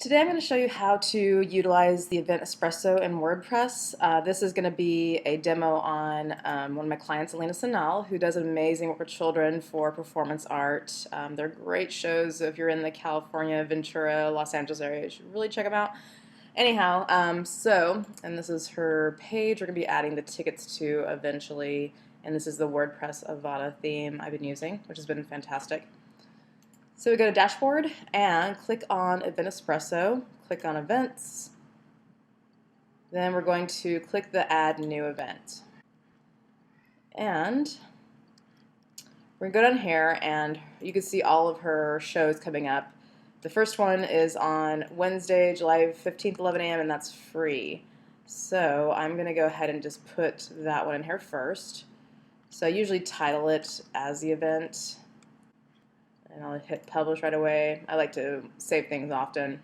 Today I'm going to show you how to utilize the Event Espresso in WordPress. This is going to be a demo on one of my clients, Alina Sanal, who does amazing work with children for performance art. They're great shows. If you're in the California, Ventura, Los Angeles area, you should really check them out. Anyhow, and this is her page we're going to be adding the tickets to eventually, and this is the WordPress AVADA theme I've been using, which has been fantastic. So we go to Dashboard and click on Event Espresso, click on Events, then we're going to click the Add New Event. And we're going to go down here and you can see all of her shows coming up. The first one is on Wednesday, July 15th, 11 a.m. and that's free. So I'm going to go ahead and just put that one in here first. So I usually title it as the event. And I'll hit publish right away. I like to save things often.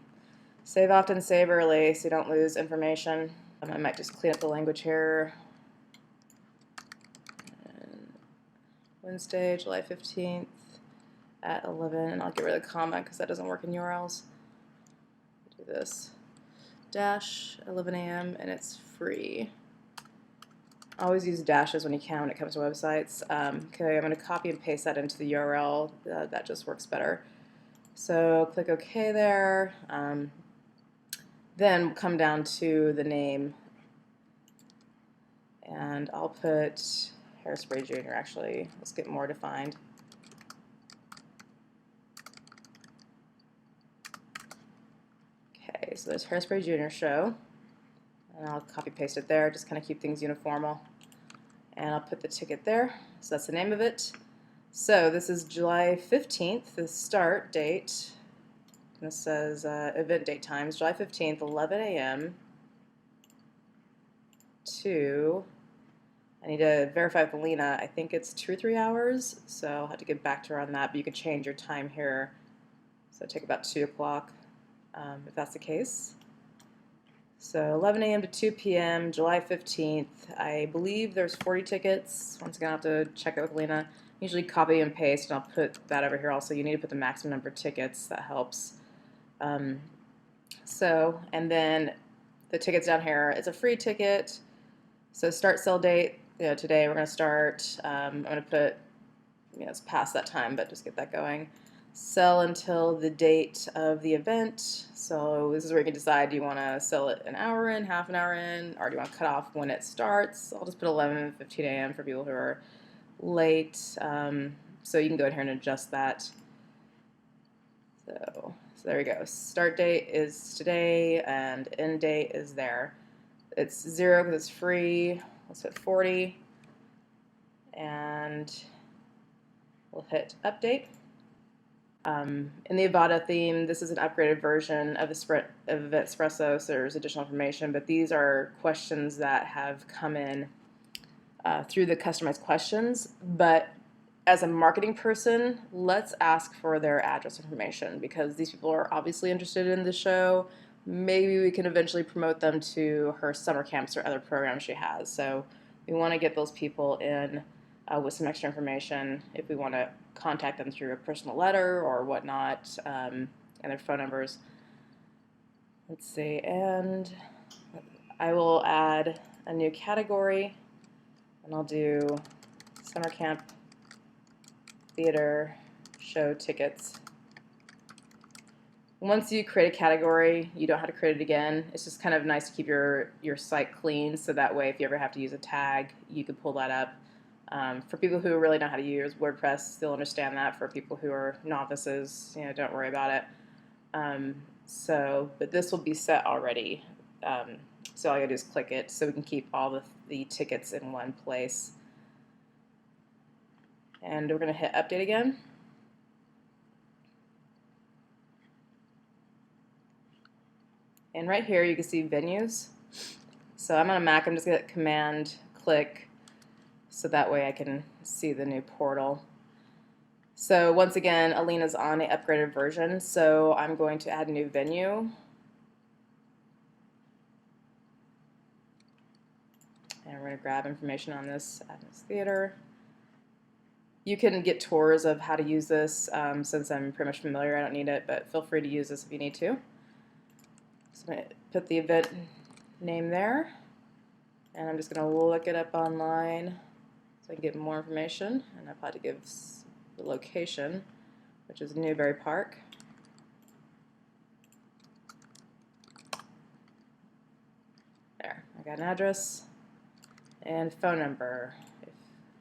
Save often, save early so you don't lose information. I might just clean up the language here. And Wednesday, July 15th at 11, and I'll get rid of the comma because that doesn't work in URLs. Do this. Dash 11 a.m. and it's free. Always use dashes when you can when it comes to websites. Okay, I'm going to copy and paste that into the URL. That just works better. So click OK there. Then come down to the name. And I'll put Hairspray Jr. actually. Let's get more defined. Okay, so there's Hairspray Jr. show. And I'll copy paste it there, just kind of keep things uniformal. And I'll put the ticket there, so that's the name of it. So this is July 15th, the start date. And this says event date times, July 15th, 11 a.m. to, I need to verify with Alina, I think it's 2 or 3 hours, so I'll have to get back to her on that, but you can change your time here. So take about 2 o'clock if that's the case. So 11 a.m. to 2 p.m., July 15th. I believe there's 40 tickets. Once again, I'll have to check it with Lena. Usually copy and paste, and I'll put that over here also. You need to put the maximum number of tickets. That helps. And then the tickets down here, it's a free ticket. So start sell date, today we're going to start. I'm going to put, it's past that time, but just get that going. Sell until the date of the event. So this is where you can decide, do you want to sell it an hour in, half an hour in, or do you want to cut off when it starts? I'll just put 11:15 a.m. for people who are late. So you can go in here and adjust that. So there we go. Start date is today and end date is there. It's 0 because it's free. Let's hit 40. And we'll hit update. In the AVADA theme, this is an upgraded version of Event Espresso, so there's additional information, but these are questions that have come in through the customized questions. But as a marketing person, let's ask for their address information because these people are obviously interested in the show. Maybe we can eventually promote them to her summer camps or other programs she has. So we want to get those people in with some extra information if we want to contact them through a personal letter or whatnot, and their phone numbers. Let's see, and I will add a new category, and I'll do summer camp theater show tickets. Once you create a category, you don't have to create it again. It's just kind of nice to keep your site clean, so that way if you ever have to use a tag, you can pull that up. For people who really know how to use WordPress, they'll understand that. For people who are novices, don't worry about it. But this will be set already. So all you gotta do is click it so we can keep all the tickets in one place. And we're gonna hit update again. And right here you can see venues. So I'm on a Mac, I'm just gonna command click so that way I can see the new portal. So once again, Alina's on the upgraded version, so I'm going to add a new venue. And we're going to grab information on this at this theater. You can get tours of how to use this since I'm pretty much familiar. I don't need it, but feel free to use this if you need to. So I'm going to put the event name there, and I'm just going to look it up online so I can get more information. And I've had to give the location, which is Newbury Park. There, I got an address and phone number.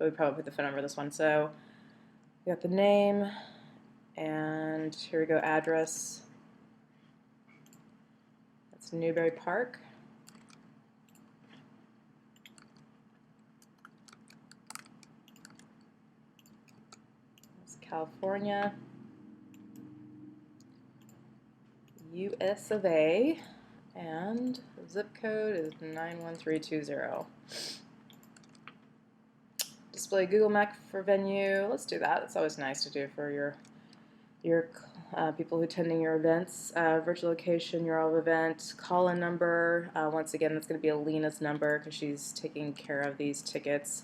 We probably put the phone number this one. So we got the name, and here we go, address. That's Newbury Park. That's California, US of A, and zip code is 91320. Display Google Map for venue. Let's do that. It's always nice to do for your people who attending your events. Virtual location, URL of event, call-in number. Once again, that's going to be Alina's number because she's taking care of these tickets.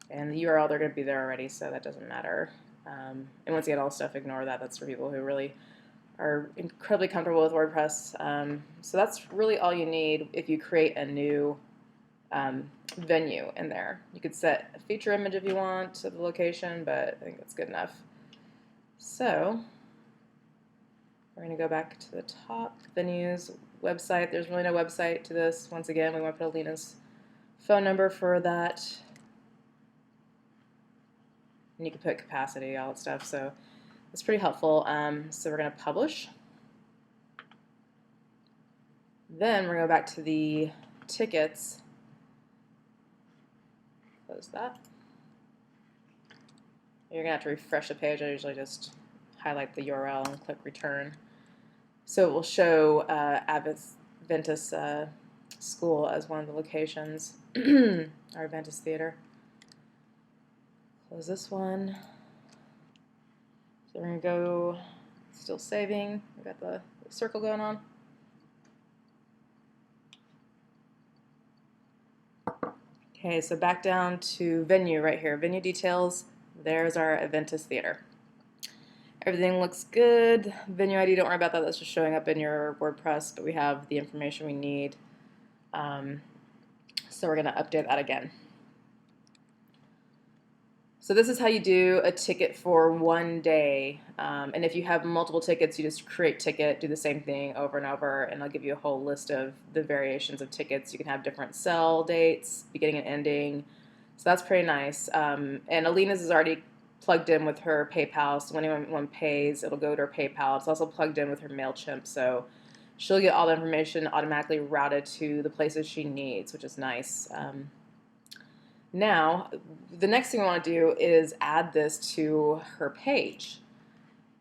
And the URL, they're going to be there already, so that doesn't matter. And once again, all stuff, ignore that. That's for people who really are incredibly comfortable with WordPress. So that's really all you need if you create a new venue in there. You could set a feature image if you want to the location, but I think that's good enough. So we're going to go back to the top, venues, website. There's really no website to this. Once again, we want to put Alina's phone number for that. And you can put capacity, all that stuff. So it's pretty helpful. So we're going to publish. Then we're going to go back to the tickets. Close that. You're going to have to refresh the page. I usually just highlight the URL and click return. So it will show Adventist School as one of the locations, our Adventist Theater. Close this one. So we're going to go, still saving. We've got the circle going on. Okay, so back down to venue right here. Venue details. There's our Adventist Theater. Everything looks good. Venue ID, don't worry about that. That's just showing up in your WordPress, but we have the information we need. So we're going to update that again. So this is how you do a ticket for one day. And if you have multiple tickets, you just create ticket, do the same thing over and over, and I'll give you a whole list of the variations of tickets. You can have different sell dates, beginning and ending. So that's pretty nice. And Alina's is already plugged in with her PayPal, so when anyone pays, it'll go to her PayPal. It's also plugged in with her MailChimp, so she'll get all the information automatically routed to the places she needs, which is nice. Now, the next thing we want to do is add this to her page.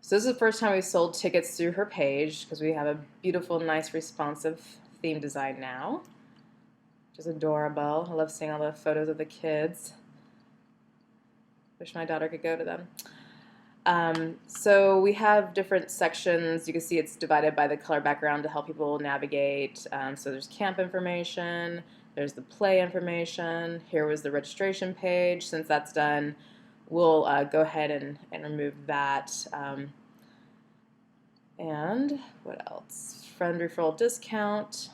So this is the first time we've sold tickets through her page because we have a beautiful, nice, responsive theme design now, which is adorable. I love seeing all the photos of the kids. Wish my daughter could go to them. So we have different sections. You can see it's divided by the color background to help people navigate. So there's camp information, there's the play information. Here was the registration page. Since that's done, we'll go ahead and remove that. And what else? Friend referral discount.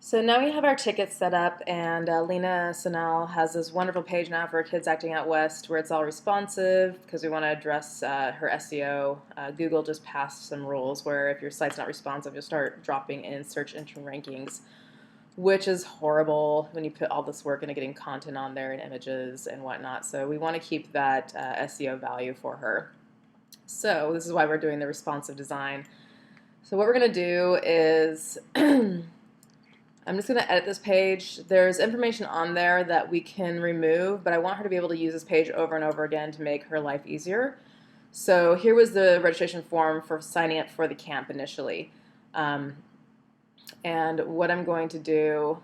So now we have our tickets set up, and Lena Sanal has this wonderful page now for Kids Acting Out West where it's all responsive because we want to address her SEO. Google just passed some rules where if your site's not responsive, you'll start dropping in search engine rankings, which is horrible when you put all this work into getting content on there and images and whatnot. So we want to keep that SEO value for her. So this is why we're doing the responsive design. So what we're going to do is I'm just going to edit this page. There's information on there that we can remove, but I want her to be able to use this page over and over again to make her life easier. So here was the registration form for signing up for the camp initially. And what I'm going to do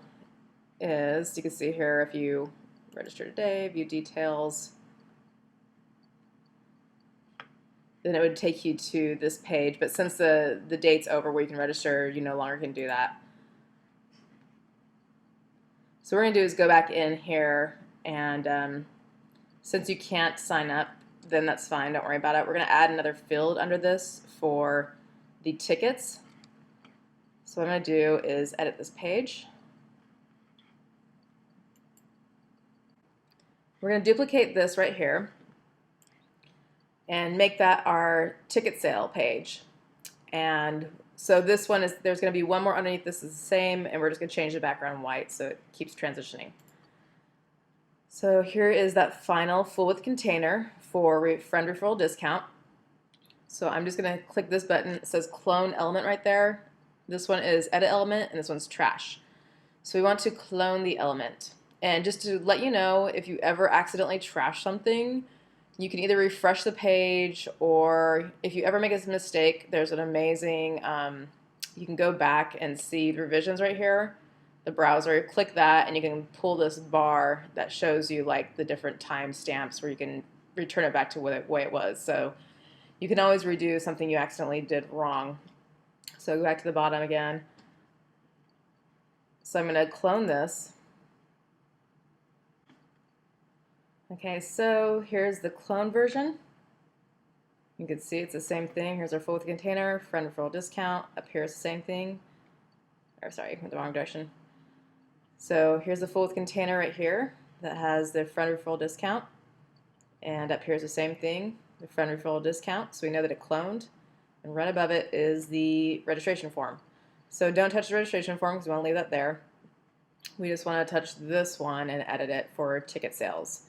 is, you can see here, if you register today, view details, then it would take you to this page. But since the date's over where you can register, you no longer can do that. So what we're going to do is go back in here, and since you can't sign up, then that's fine, don't worry about it. We're going to add another field under this for the tickets. So what I'm going to do is edit this page. We're going to duplicate this right here and make that our ticket sale page. And so this one is, there's going to be one more underneath. This is the same, and we're just going to change the background white so it keeps transitioning. So here is that final full width container for friend referral discount. So I'm just going to click this button. It says clone element right there. This one is edit element, and this one's trash. So we want to clone the element. And just to let you know, if you ever accidentally trash something, you can either refresh the page, or if you ever make a mistake, there's an amazing, you can go back and see the revisions right here, the browser, click that, and you can pull this bar that shows you like the different timestamps where you can return it back to the way it was. So you can always redo something you accidentally did wrong. So go back to the bottom again. So I'm going to clone this. Okay, so here's the clone version. You can see it's the same thing. Here's our full width container, friend referral discount. Up here is the same thing. Or sorry, went the wrong direction. So here's the full width container right here that has the friend referral discount. And up here is the same thing, the friend referral discount. So we know that it cloned. And right above it is the registration form. So don't touch the registration form because we want to leave that there. We just want to touch this one and edit it for ticket sales.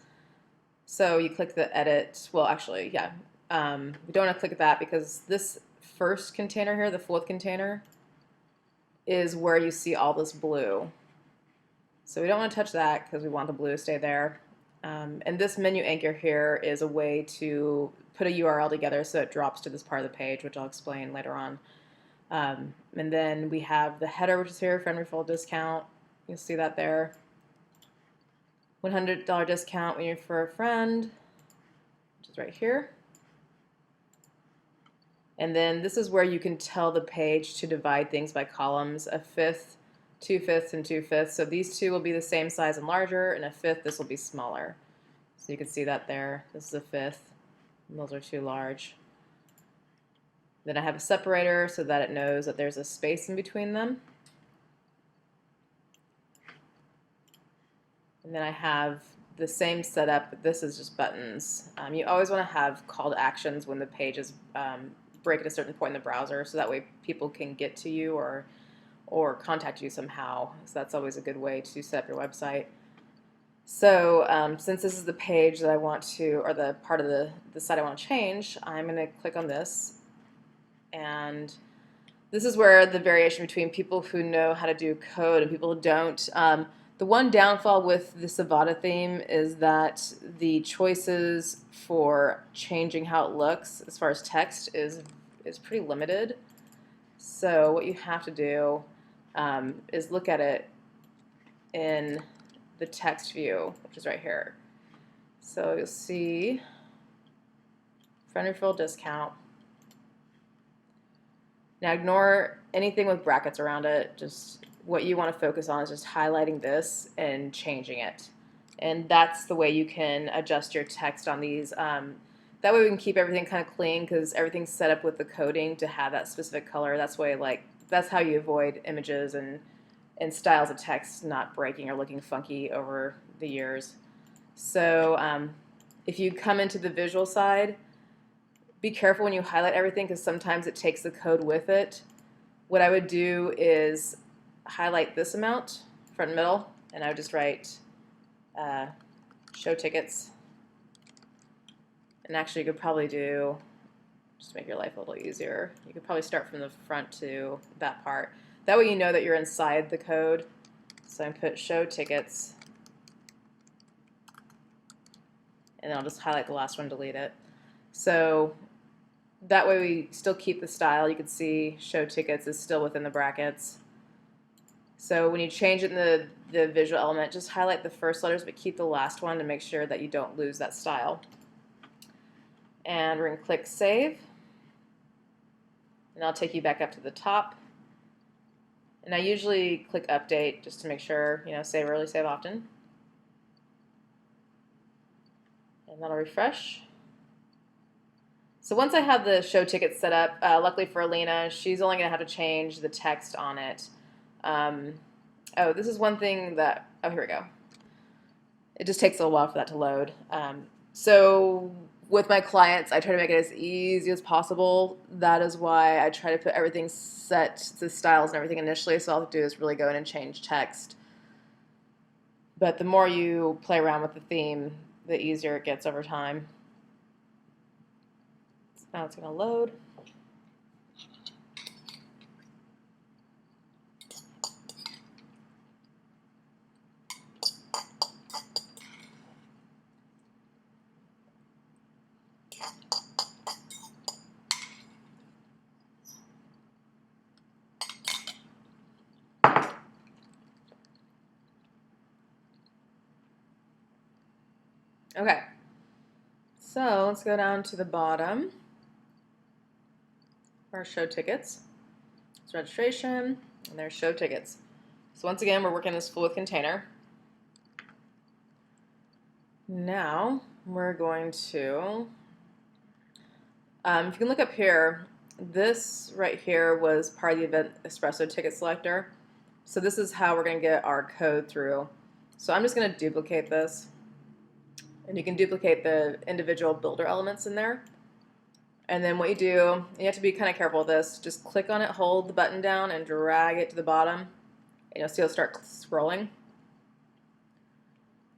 So you click the edit, well actually, yeah, we don't want to click that because this first container here, the full width container, is where you see all this blue. So we don't want to touch that because we want the blue to stay there. And this menu anchor here is a way to put a URL together so it drops to this part of the page, which I'll explain later on. And then we have the header, which is here, friend referral discount. You'll see that there. $100 discount when you refer a friend, which is right here. And then this is where you can tell the page to divide things by columns, a fifth, 2/5, and 2/5. So these two will be the same size and larger, and a fifth, this will be smaller. So you can see that there. This is a fifth, and those are too large. Then I have a separator so that it knows that there's a space in between them. And then I have the same setup, but this is just buttons. You always want to have call to actions when the page is break at a certain point in the browser, so that way people can get to you or contact you somehow. So that's always a good way to set up your website. So since this is the page that I want to, or the part of the site I want to change, I'm going to click on this. And this is where the variation between people who know how to do code and people who don't. The one downfall with this AVADA theme is that the choices for changing how it looks as far as text is pretty limited. So what you have to do is look at it in the text view, which is right here. So you'll see friend referral discount. Now ignore anything with brackets around it. Just what you want to focus on is just highlighting this and changing it. And that's the way you can adjust your text on these. That way we can keep everything kind of clean because everything's set up with the coding to have that specific color. That's how you avoid images and styles of text not breaking or looking funky over the years. So if you come into the visual side, be careful when you highlight everything because sometimes it takes the code with it. What I would do is highlight this amount, front and middle, and I would just write show tickets. And actually you could probably do, just to make your life a little easier, you could probably start from the front to that part. That way you know that you're inside the code. So I put show tickets, and then I'll just highlight the last one, delete it. So that way we still keep the style. You can see show tickets is still within the brackets. So when you change it in the visual element, just highlight the first letters but keep the last one to make sure that you don't lose that style. And we're going to click save. And I'll take you back up to the top. And I usually click update just to make sure, save early, save often. And that'll refresh. So once I have the show ticket set up, luckily for Alina, she's only going to have to change the text on it. Oh, this is one thing that, oh, here we go. It just takes a little while for that to load. So with my clients, I try to make it as easy as possible. That is why I try to put everything set to styles and everything initially, so all I have to do is really go in and change text. But the more you play around with the theme, the easier it gets over time. So now it's going to load. Okay, so let's go down to the bottom. Our show tickets. It's registration, and there's show tickets. So once again, we're working this full width container. Now we're going to, if you can look up here, this right here was part of the Event Espresso ticket selector. So this is how we're going to get our code through. So I'm just going to duplicate this. And you can duplicate the individual builder elements in there. And then what you do, you have to be kind of careful with this, just click on it, hold the button down, and drag it to the bottom. And you'll see it'll start scrolling.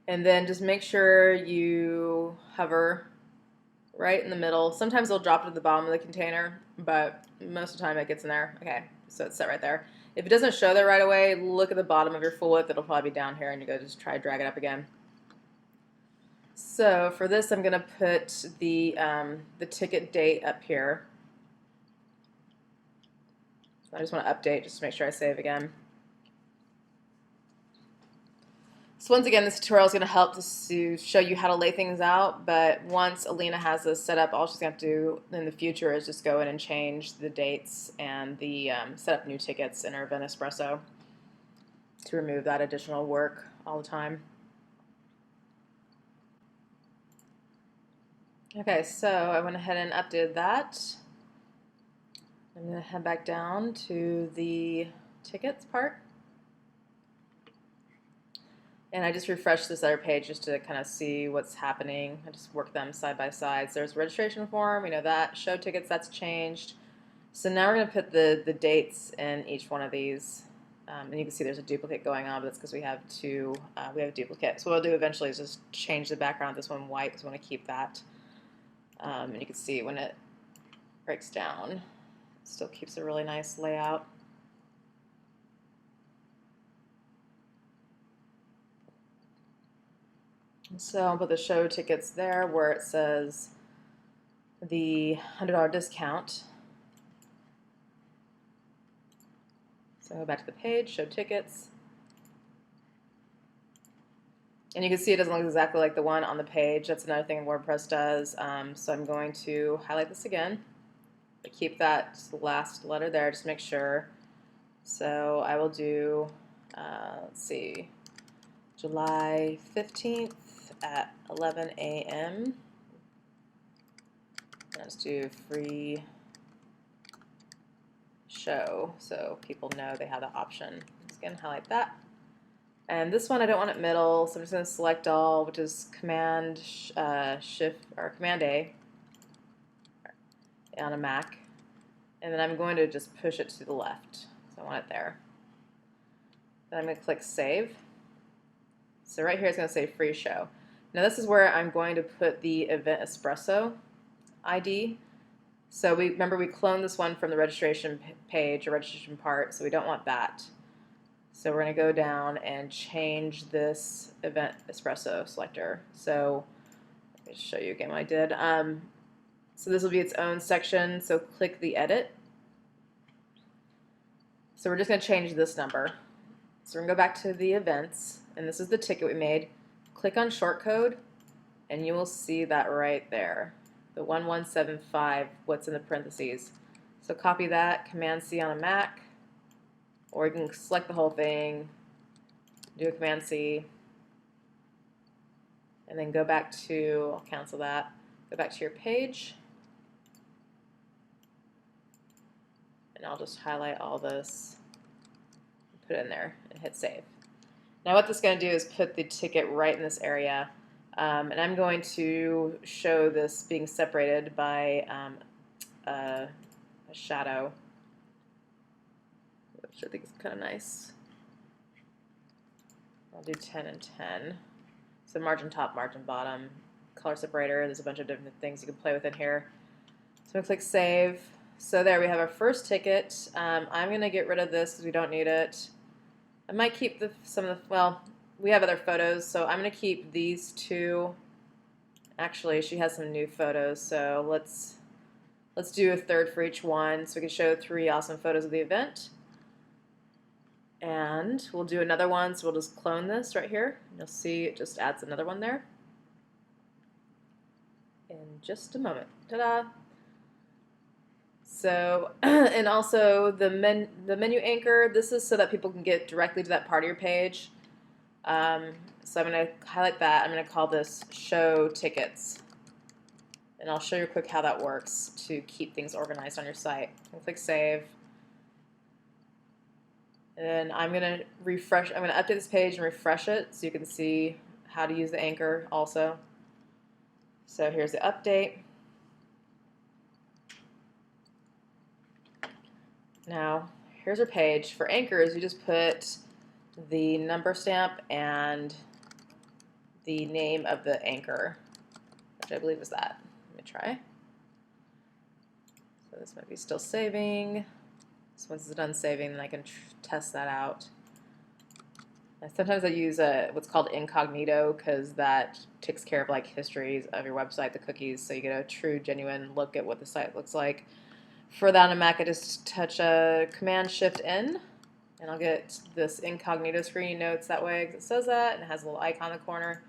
And then just make sure you hover right in the middle. Sometimes it'll drop to the bottom of the container, but most of the time it gets in there. Okay, so it's set right there. If it doesn't show there right away, look at the bottom of your full width. It'll probably be down here, and you go just try to drag it up again. So for this, I'm going to put the ticket date up here. I just want to update just to make sure I save again. So once again, this tutorial is going to help to show you how to lay things out, but once Alina has this set up, all she's going to do in the future is just go in and change the dates and the set up new tickets in her Event Espresso to remove that additional work all the time. Okay, so I went ahead and updated that. I'm going to head back down to the tickets part. And I just refreshed this other page just to kind of see what's happening. I just work them side by side. So there's registration form, we know that. Show tickets, that's changed. So now we're going to put the dates in each one of these. And you can see there's a duplicate going on, but that's because we have two, we have a duplicate. So what I'll do eventually is just change the background, this one white, because we want to keep that. And you can see when it breaks down, it still keeps a really nice layout. So I'll put the show tickets there where it says the $100 discount. So go back to the page, show tickets. And you can see it doesn't look exactly like the one on the page. That's another thing WordPress does. So I'm going to highlight this again. But keep that last letter there, just make sure. So I will do, let's see, July 15th at 11 a.m. Let's do free show so people know they have the option. Just gonna highlight that. And this one I don't want it middle, so I'm just going to select all, which is Command Shift or Command A on a Mac, and then I'm going to just push it to the left. So I want it there. Then I'm going to click Save. So right here it's going to say Free Show. Now this is where I'm going to put the Event Espresso ID. So remember we cloned this one from the registration page or registration part, so we don't want that. So we're going to go down and change this Event Espresso selector. So let me show you again what I did. So this will be its own section, so click the edit. So we're just going to change this number. So we're going to go back to the events, and this is the ticket we made. Click on shortcode, and you will see that right there, the 1175, what's in the parentheses. So copy that, Command C on a Mac, or you can select the whole thing, do a Command C, and then go back to, I'll cancel that, go back to your page, and I'll just highlight all this, put it in there, and hit save. Now what this is going to do is put the ticket right in this area, and I'm going to show this being separated by a shadow, which I think is kind of nice. I'll do 10 and 10. So margin top, margin bottom, color separator. There's a bunch of different things you can play with in here. So I'm going to click save. So there we have our first ticket. I'm going to get rid of this because we don't need it. I might keep some of the, well, we have other photos, so I'm going to keep these two. Actually, she has some new photos, so let's do a third for each one so we can show 3 awesome photos of the event. And we'll do another one, so we'll just clone this right here. You'll see it just adds another one there in just a moment. Ta-da! So, and also the menu anchor, this is so that people can get directly to that part of your page. So I'm going to highlight that. I'm going to call this Show Tickets. And I'll show you quick how that works to keep things organized on your site. And click Save. And then I'm going to refresh, I'm going to update this page and refresh it so you can see how to use the anchor also. So here's the update. Now, here's our page. For anchors, you just put the number stamp and the name of the anchor, which I believe is that. Let me try. So this might be still saving. So once it's done saving, then I can test that out. And sometimes I use what's called incognito because that takes care of like histories of your website, the cookies, so you get a true, genuine look at what the site looks like. For that on a Mac, I just touch a Command-Shift-N, and I'll get this incognito screen notes that way because it says that, and it has a little icon in the corner.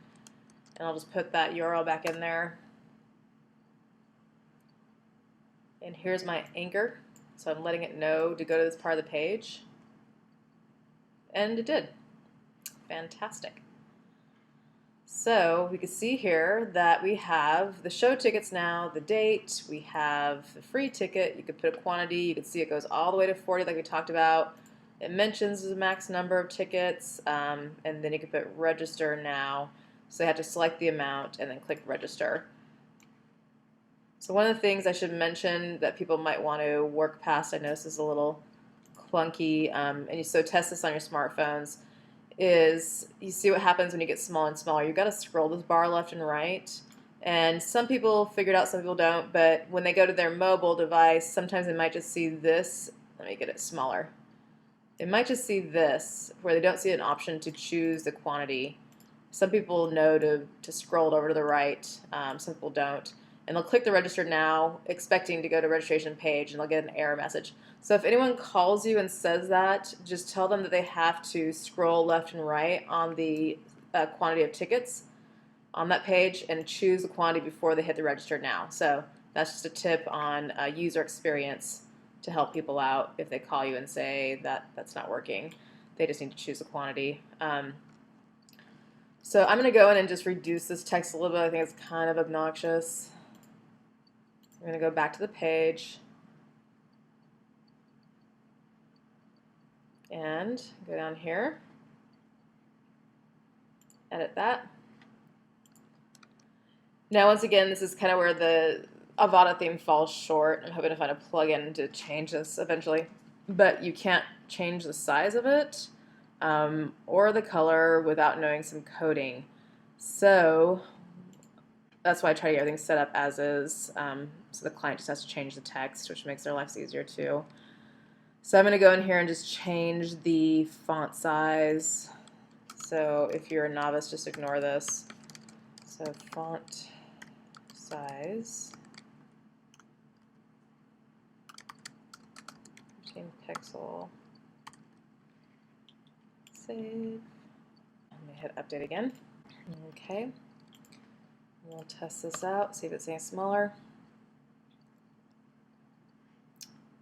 And I'll just put that URL back in there. And here's my anchor. So I'm letting it know to go to this part of the page. And it did. Fantastic. So we can see here that we have the show tickets now, the date, we have the free ticket, you could put a quantity, you can see it goes all the way to 40 like we talked about. It mentions the max number of tickets, and then you can put register now. So you have to select the amount and then click register. So one of the things I should mention that people might want to work past, I know this is a little clunky, so test this on your smartphones, is you see what happens when you get smaller and smaller. You've got to scroll this bar left and right. And some people figure it out, some people don't, but when they go to their mobile device, sometimes they might just see this. Let me get it smaller. They might just see this, where they don't see an option to choose the quantity. Some people know to scroll over to the right, some people don't. And they'll click the register now, expecting to go to registration page, and they'll get an error message. So if anyone calls you and says that, just tell them that they have to scroll left and right on the quantity of tickets on that page and choose the quantity before they hit the register now. So that's just a tip on user experience to help people out if they call you and say that that's not working. They just need to choose the quantity. So I'm going to go in and just reduce this text a little bit. I think it's kind of obnoxious. I'm going to go back to the page and go down here, edit that. Now once again, this is kind of where the AVADA theme falls short. I'm hoping to find a plugin to change this eventually, but you can't change the size of it or the color without knowing some coding. So that's why I try to get everything set up as is, so the client just has to change the text, which makes their lives easier too. So I'm going to go in here and just change the font size. So if you're a novice, just ignore this. So font size, 15 pixel, save. Let me hit update again. Okay. We'll test this out, see if it's any smaller.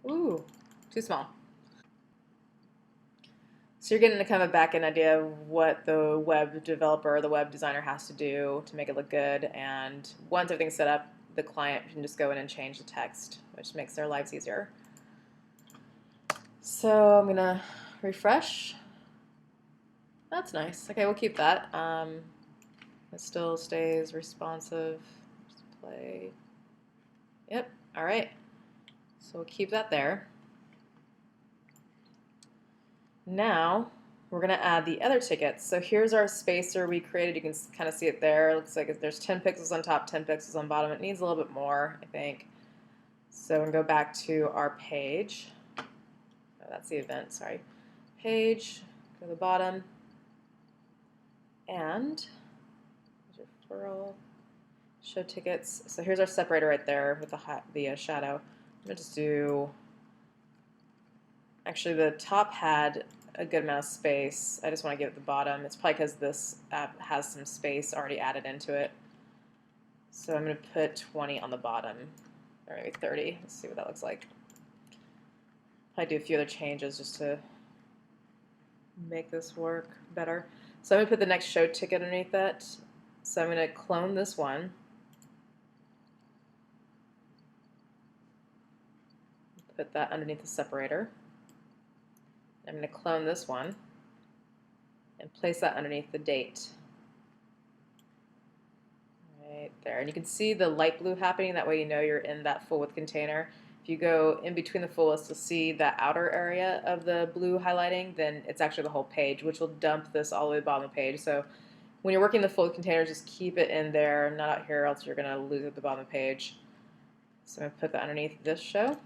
Ooh, too small. So you're getting a kind of a back-end idea of what the web developer or the web designer has to do to make it look good, and once everything's set up, the client can just go in and change the text, which makes their lives easier. So I'm gonna refresh. That's nice. Okay, we'll keep that. It still stays responsive. Just play. Yep. All right. So we'll keep that there. Now we're going to add the other tickets. So here's our spacer we created. You can kind of see it there. It looks like there's 10 pixels on top, 10 pixels on bottom. It needs a little bit more, I think. So we're going to go back to our page. Oh, that's the event, sorry. Page, go to the bottom. And referral, show tickets. So here's our separator right there with the shadow. I'm going to just do, actually the top had a good amount of space. I just want to give it the bottom. It's probably because this app has some space already added into it. So I'm going to put 20 on the bottom, or maybe 30. Let's see what that looks like. Probably do a few other changes just to make this work better. So I'm going to put the next show ticket underneath that. So I'm going to clone this one. Put that underneath the separator. I'm going to clone this one and place that underneath the date. Right there. And you can see the light blue happening. That way you know you're in that full width container. If you go in between the full widths to see that outer area of the blue highlighting, then it's actually the whole page, which will dump this all the way to the bottom of the page. So when you're working the full containers, just keep it in there, not out here, else you're going to lose it at the bottom of the page. So I'm going to put that underneath this show.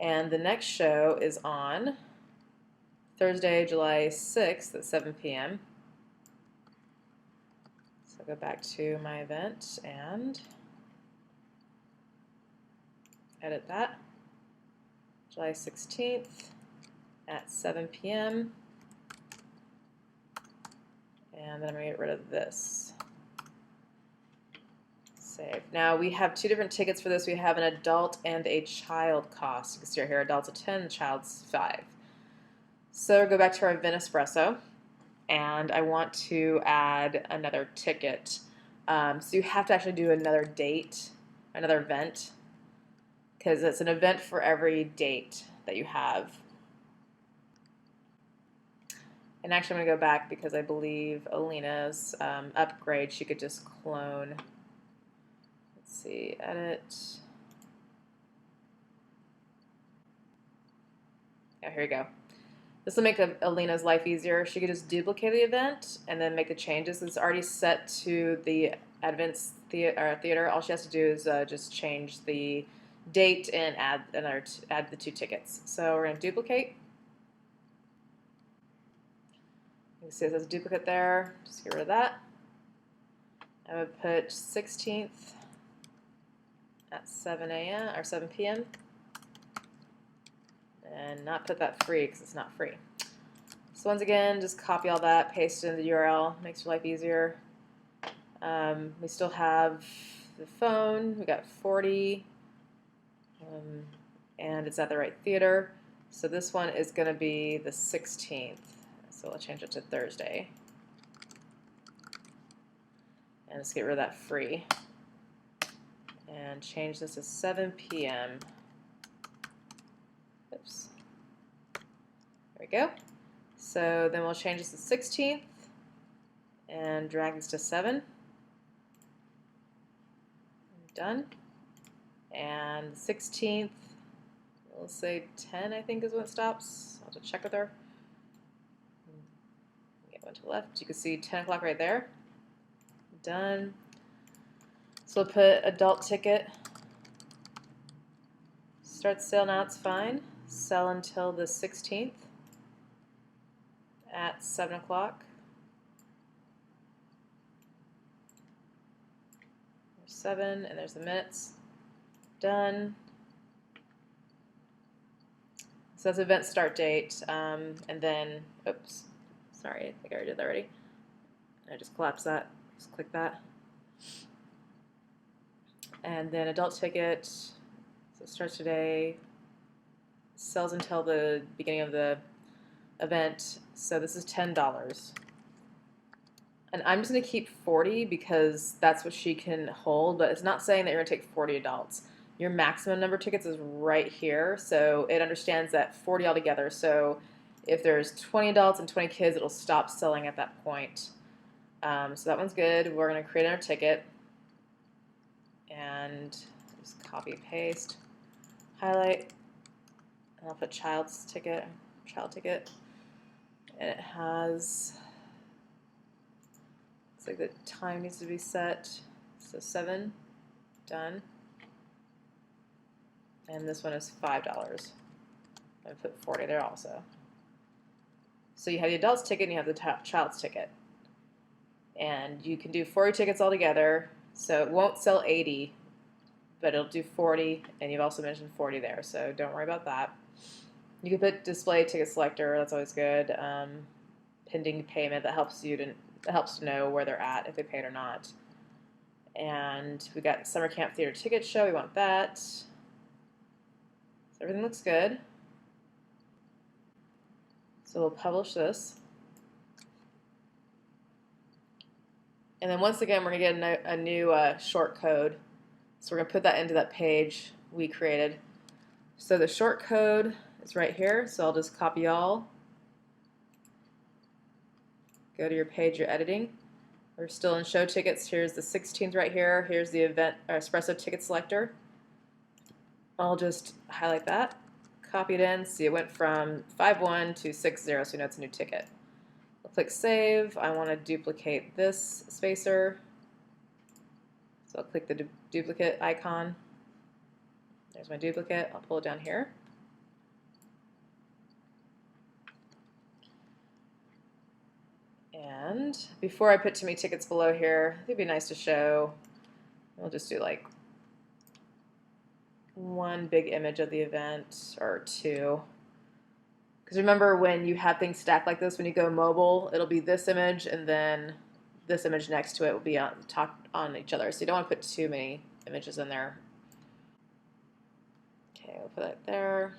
And the next show is on Thursday, July 6th at 7 p.m. So I'll go back to my event and edit that. July 16th at 7 p.m. And then I'm going to get rid of this. Save. Now we have two different tickets for this. We have an adult and a child cost. You can see right here, adult's 10, child's 5. So go back to our Event Espresso, and I want to add another ticket. So you have to actually do another date, another event, because it's an event for every date that you have. And actually I'm going to go back because I believe Alina's upgrade, she could just clone. Let's see, edit. Yeah, here you go. This will make Alina's life easier. She could just duplicate the event and then make the changes. It's already set to the Advent Theater. All she has to do is just change the date and add the two tickets. So we're going to duplicate. You can see it says duplicate there. Just get rid of that. I would put 16th at 7 a.m. or 7 p.m. and not put that free because it's not free. So once again, just copy all that, paste it in the URL, makes your life easier. We still have the phone, we got 40, and it's at the right theater. So this one is going to be the 16th, so I'll change it to Thursday. And let's get rid of that free. And change this to 7 p.m. Oops. There we go. So then we'll change this to 16th and drag this to 7. Done. And 16th, we'll say 10, I think is when it stops. I'll have to check with her. Get one to the left. You can see 10 o'clock right there. Done. So we'll put adult ticket. Start sale now, it's fine. Sell until the 16th at 7 o'clock. There's 7, and there's the minutes. Done. So that's event start date, and then, oops, sorry, I think I already did that already. I just collapsed that, just click that. And then adult ticket, so it starts today, sells until the beginning of the event, so this is $10. And I'm just going to keep 40 because that's what she can hold, but it's not saying that you're going to take 40 adults. your maximum number of tickets is right here. So it understands that 40 altogether. So if there's 20 adults and 20 kids, it'll stop selling at that point. So that one's good. We're going to create our ticket and just copy, paste, highlight, and I'll put child ticket, and it has, looks like the time needs to be set, so 7, done. And this one is $5. I put 40 there also. So you have the adult's ticket and you have the child's ticket. And you can do 40 tickets altogether, so it won't sell 80, but it'll do 40, and you've also mentioned 40 there, so don't worry about that. You can put display ticket selector, that's always good. Pending payment, that helps to know where they're at, if they paid or not. And we got summer camp theater ticket show, we want that. So everything looks good. So we'll publish this. And then once again, we're going to get a new short code. So we're going to put that into that page we created. So the short code is right here. So I'll just copy all. Go to your page you're editing. We're still in show tickets. Here's the 16th right here. Here's the Event Espresso ticket selector. I'll just highlight that, copy it in. See, it went from 5-1 to 6-0, so you know it's a new ticket. I'll click Save. I want to duplicate this spacer. So I'll click the duplicate icon. There's my duplicate. I'll pull it down here. And before I put too many tickets below here, it'd be nice to show, we'll just do like one big image of the event, or two. Because remember, when you have things stacked like this, when you go mobile, it'll be this image and then this image next to it will be on each other. So you don't want to put too many images in there. Okay, we'll put that there.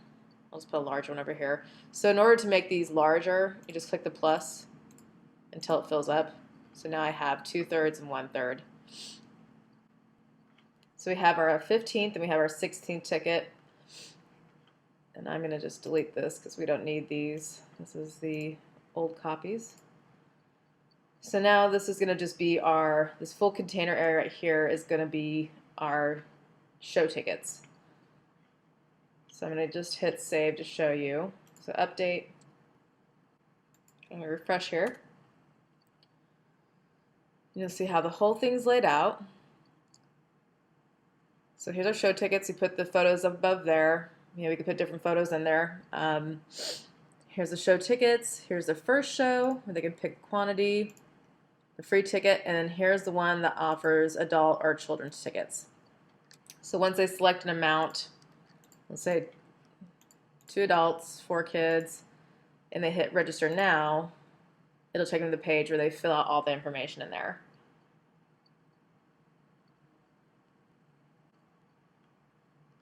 I'll just put a large one over here. So in order to make these larger, you just click the plus until it fills up. So now I have 2/3 and 1/3. So we have our 15th and we have our 16th ticket. And I'm going to just delete this because we don't need these. This is the old copies. So now this is going to just be this full container area right here is going to be our show tickets. So I'm going to just hit save to show you. So update. I'm going to refresh here. You'll see how the whole thing's laid out. So here's our show tickets. We put the photos up above there. You know, we could put different photos in there. Here's the show tickets. Here's the first show where they can pick quantity, the free ticket, and then here's the one that offers adult or children's tickets. So once they select an amount, let's say 2 adults, 4 kids, and they hit register now, it'll take them to the page where they fill out all the information in there.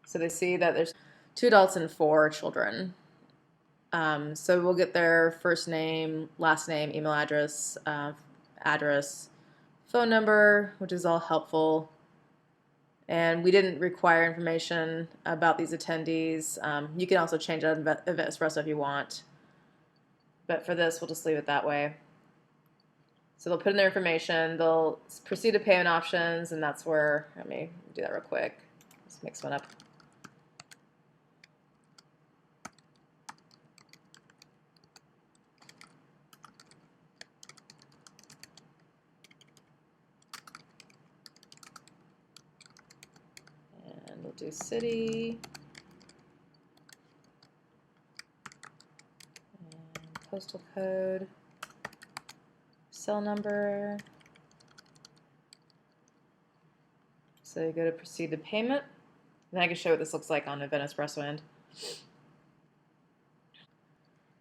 So they see that there's 2 adults and 4 children. So we'll get their first name, last name, email address, phone number, which is all helpful. And we didn't require information about these attendees. You can also change that in Event Espresso if you want. But for this, we'll just leave it that way. So they'll put in their information, they'll proceed to payment options, and that's where, let me do that real quick. Let's mix one up. And we'll do city. And postal code. Cell number. So you go to proceed to payment. Then I can show what this looks like on Event Espresso end.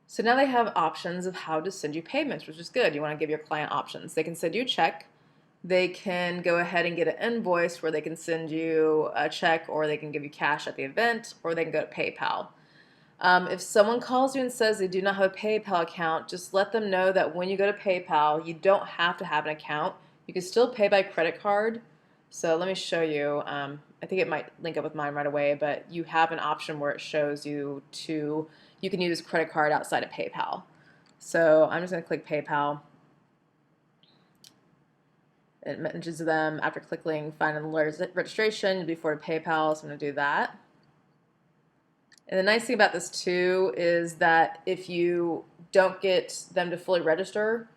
So now they have options of how to send you payments, which is good. You want to give your client options. They can send you a check. They can go ahead and get an invoice where they can send you a check, or they can give you cash at the event, or they can go to PayPal. If someone calls you and says they do not have a PayPal account, just let them know that when you go to PayPal, you don't have to have an account. You can still pay by credit card. So let me show you. I think it might link up with mine right away, but you have an option where it shows you you can use credit card outside of PayPal. So I'm just going to click PayPal. It mentions them after clicking find and registration before to PayPal, so I'm going to do that. And the nice thing about this too is that if you don't get them to fully register,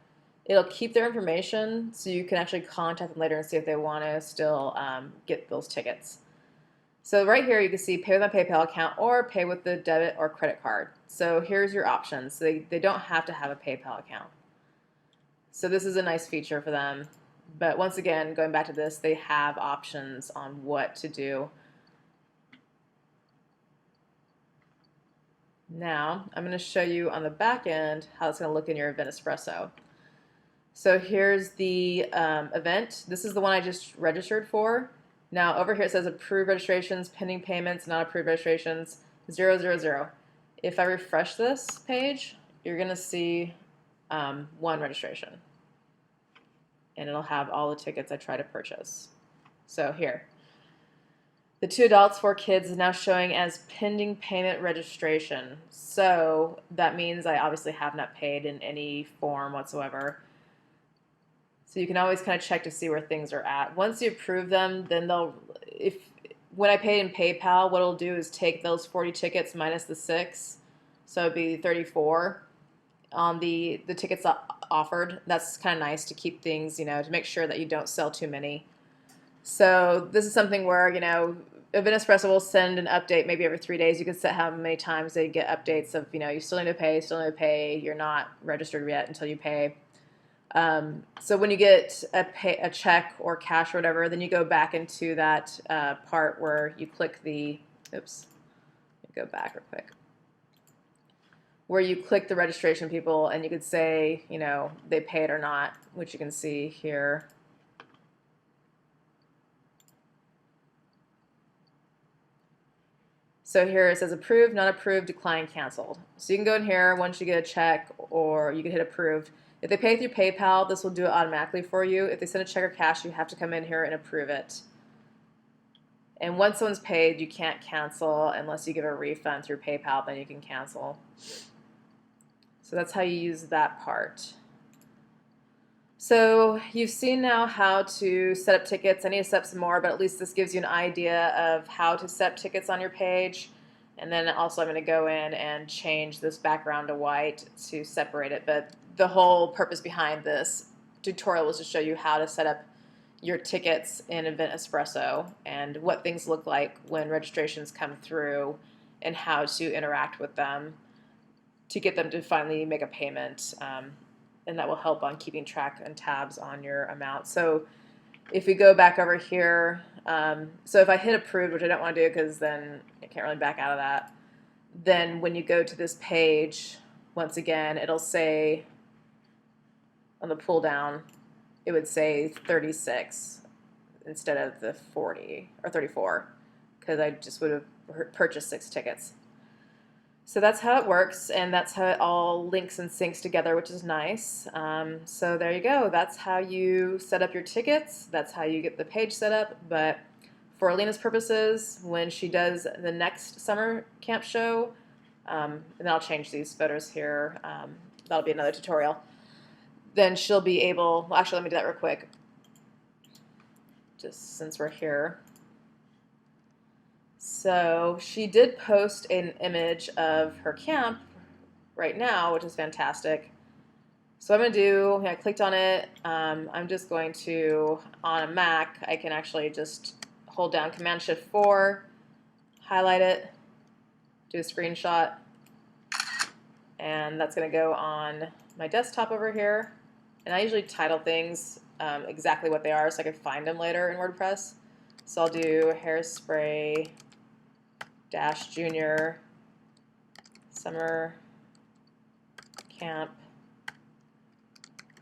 it'll keep their information so you can actually contact them later and see if they want to still get those tickets. So right here you can see pay with my PayPal account or pay with the debit or credit card. So here's your options. They don't have to have a PayPal account. So this is a nice feature for them. But once again, going back to this, they have options on what to do. Now, I'm going to show you on the back end how it's going to look in your Event Espresso. So here's the event. This is the one I just registered for. Now over here it says approved registrations, pending payments, not approved registrations, 000. If I refresh this page, you're going to see one registration. And it'll have all the tickets I try to purchase. So here. The 2 adults, 4 kids is now showing as pending payment registration. So that means I obviously have not paid in any form whatsoever. So you can always kind of check to see where things are at. Once you approve them, then when I pay in PayPal, what it'll do is take those 40 tickets minus the 6, so it'd be 34 on the tickets offered. That's kind of nice to keep things, to make sure that you don't sell too many. So this is something where, Event Espresso will send an update maybe every 3 days. You can set how many times they get updates of, you still need to pay, you're not registered yet until you pay. So when you get a check or cash or whatever, then you go back into that part where you click the, oops, let me go back real quick, where you click the registration people and you could say, they paid or not, which you can see here. So here it says approved, not approved, declined, canceled. So you can go in here once you get a check, or you can hit approved. If they pay through PayPal, this will do it automatically for you. If they send a check or cash, you have to come in here and approve it. And once someone's paid, you can't cancel unless you give a refund through PayPal, then you can cancel. So that's how you use that part. So you've seen now how to set up tickets. I need to set up some more, but at least this gives you an idea of how to set tickets on your page. And then also I'm going to go in and change this background to white to separate it. But the whole purpose behind this tutorial was to show you how to set up your tickets in Event Espresso and what things look like when registrations come through and how to interact with them to get them to finally make a payment. And that will help on keeping track and tabs on your amount. So if we go back over here, so if I hit approved, which I don't want to do because then I can't really back out of that, then when you go to this page, once again, it'll say on the pull down, it would say 36 instead of the 40 or 34 because I just would have purchased 6 tickets. So that's how it works, and that's how it all links and syncs together, which is nice. So there you go. That's how you set up your tickets. That's how you get the page set up. But for Alina's purposes, when she does the next summer camp show, and I'll change these photos here. That'll be another tutorial. Then she'll be able, well, actually, let me do that real quick, just since we're here. So she did post an image of her camp right now, which is fantastic. So I'm going to do, I clicked on it, I'm just going to, on a Mac, I can actually just hold down Command-Shift-4, highlight it, do a screenshot, and that's going to go on my desktop over here. And I usually title things exactly what they are so I can find them later in WordPress. So I'll do Hairspray Junior Summer Camp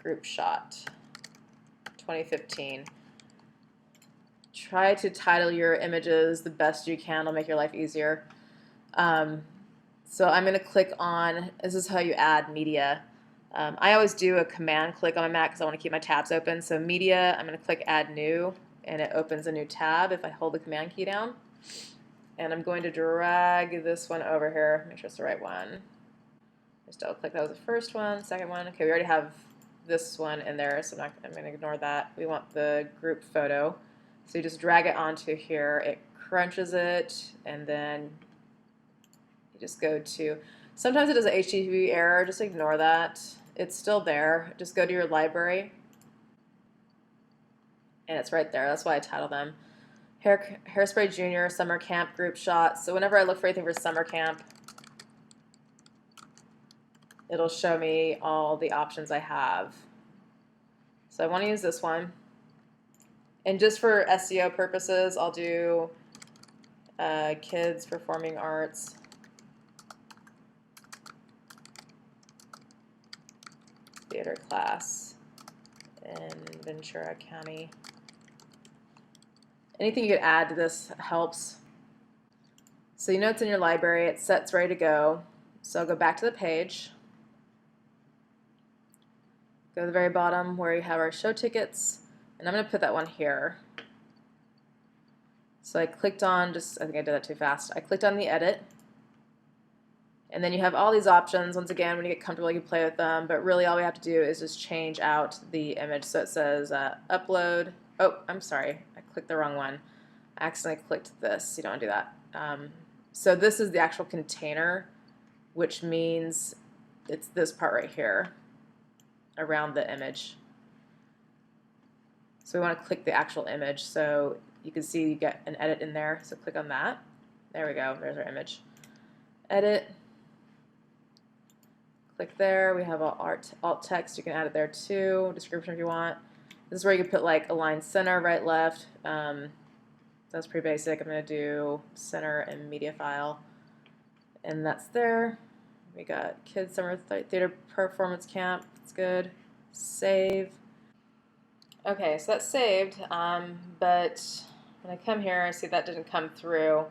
Group Shot 2015. Try to title your images the best you can. It'll make your life easier. So I'm going to click on, this is how you add media. I always do a command click on my Mac because I want to keep my tabs open. So media, I'm going to click add new, and it opens a new tab if I hold the command key down. And I'm going to drag this one over here, make sure it's the right one. Just double click, that was the first one, second one. Okay, we already have this one in there, so I'm going to ignore that. We want the group photo. So you just drag it onto here, it crunches it, and then you just go to, sometimes it does an HTTP error, just ignore that. It's still there. Just go to your library, and it's right there. That's why I titled them. Hairspray Junior, Summer Camp, Group Shots. So whenever I look for anything for summer camp, it'll show me all the options I have. So I want to use this one. And just for SEO purposes, I'll do kids performing arts. Theater class in Ventura County. Anything you could add to this helps. So you know it's in your library, it's set, it's ready to go. So I'll go back to the page. Go to the very bottom where you have our show tickets, and I'm going to put that one here. So I clicked on, I think I did that too fast. I clicked on the edit, and then you have all these options. Once again, when you get comfortable, you can play with them, but really all we have to do is just change out the image. So it says upload. Oh, I'm sorry, I clicked the wrong one. I accidentally clicked this. You don't want to do that. So this is the actual container, which means it's this part right here around the image. So we want to click the actual image. So you can see you get an edit in there. So click on that. There we go. There's our image. Edit. Click there. We have alt text. You can add it there too. Description if you want. This is where you can put like align center, right, left. That's pretty basic. I'm going to do center and media file. And that's there. We got kids summer theater performance camp. That's good. Save. Okay, so that's saved, but when I come here, I see that didn't come through.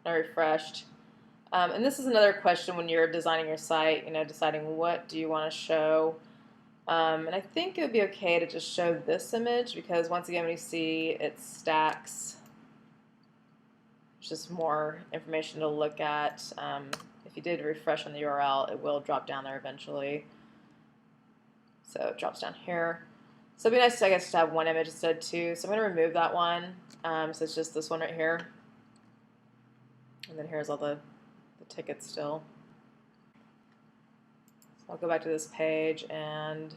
I refreshed. And this is another question when you're designing your site, deciding what do you want to show. And I think it would be okay to just show this image because once again, when you see it stacks, it's just more information to look at. If you did refresh on the URL, it will drop down there eventually. So it drops down here. So it'd be nice, I guess, to have one image instead of two. So I'm going to remove that one. So it's just this one right here. And then here's all the tickets still. So I'll go back to this page and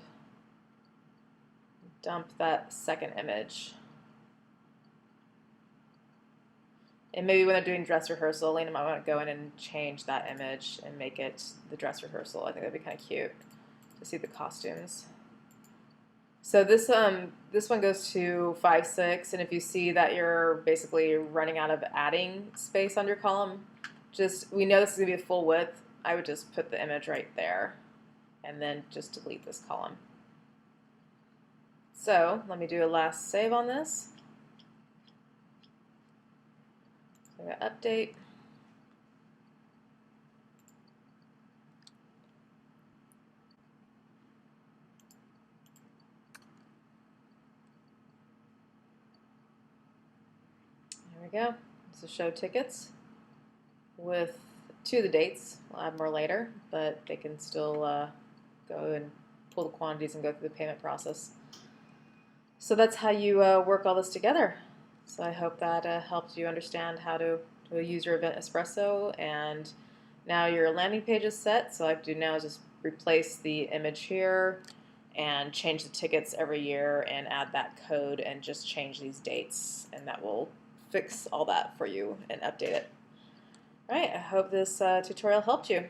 dump that second image. And maybe when they're doing dress rehearsal, Lena might want to go in and change that image and make it the dress rehearsal. I think that'd be kind of cute to see the costumes. So this one goes to 5.6, and if you see that you're basically running out of adding space on your column, we know this is going to be a full width, I would just put the image right there and then just delete this column. So let me do a last save on this. So I'm going to update. There we go. This is show tickets with 2 of the dates. We'll add more later, but they can still go and pull the quantities and go through the payment process. So that's how you work all this together. So I hope that helped you understand how to use your Event Espresso. And now your landing page is set. So all I have to do now is just replace the image here and change the tickets every year and add that code and just change these dates, and that will fix all that for you and update it. All right, I hope this tutorial helped you.